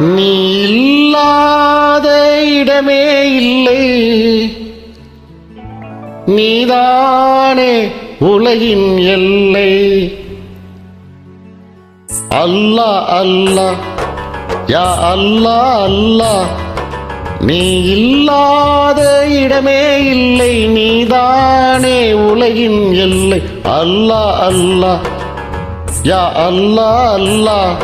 நீ இல்லாத இடமே இல்லை, நீதானே உலகின் எல்லை. அல்லாஹ் அல்லாஹ் யா அல்லாஹ் அல்லாஹ், நீ இல்லாத இடமே இல்லை, நீதானே உலகின் எல்லை. அல்லாஹ் அல்லாஹ் யா அல்லாஹ் அல்லாஹ்.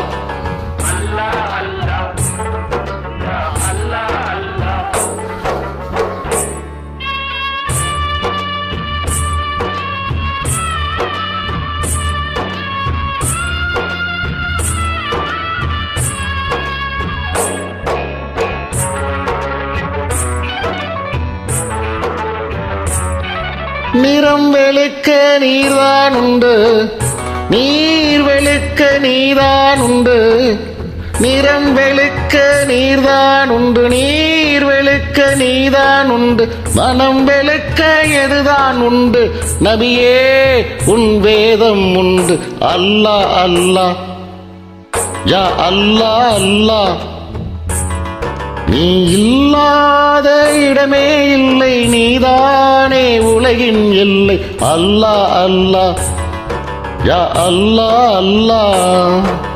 நிறம் வெளுக்க நீர்தான் உண்டு, நீர் வெளுக்க நீதான் உண்டு. நிறம் வெளுக்க நீர்தான் உண்டு, நீர் வெளுக்க நீதான் உண்டு. மனம் வெளுக்க எதுதான் உண்டு, நபியே உன் வேதம் உண்டு. அல்லாஹ் அல்லாஹ் யா அல்லாஹ் அல்லாஹ், நீ இல்லாத இடமே இல்லை, நீதானே உலகின் எல்லை. அல்லாஹ் அல்லாஹ் யா அல்லாஹ் அல்லாஹ்.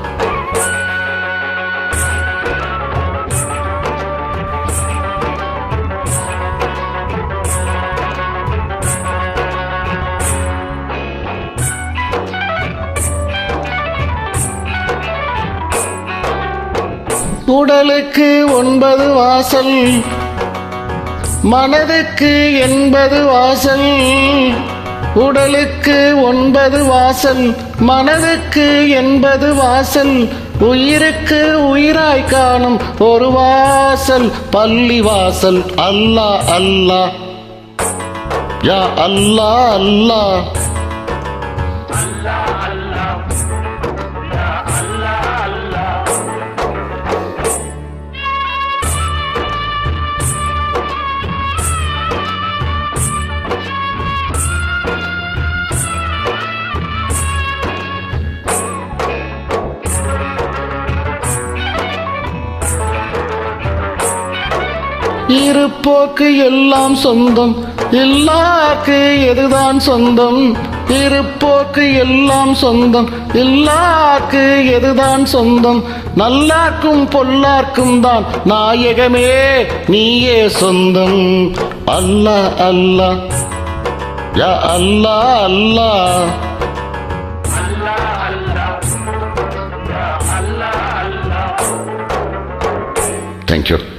உடலுக்கு 9 வாசல், மனதுக்கு 80 வாசல். உடலுக்கு 9 வாசல், மனதுக்கு 80 வாசல். உயிருக்கு உயிராய் காணும் ஒரு வாசல், பள்ளி வாசல். அல்லாஹ் அல்லாஹ் யா அல்லாஹ் அல்லாஹ். இருப்போக்கு எல்லாம் சொந்தம், எல்லாக்கு எதுதான் சொந்தம். இருப்போக்கு எல்லாம் சொந்தம், எல்லாக்கு எதுதான் சொந்தம். நல்லார்க்கும் பொல்லார்க்கும் தான் நாயகமே நீயே சொந்தம். அல்லாஹ் அல்லாஹ் யா அல்லாஹ் அல்லாஹ். Thank you.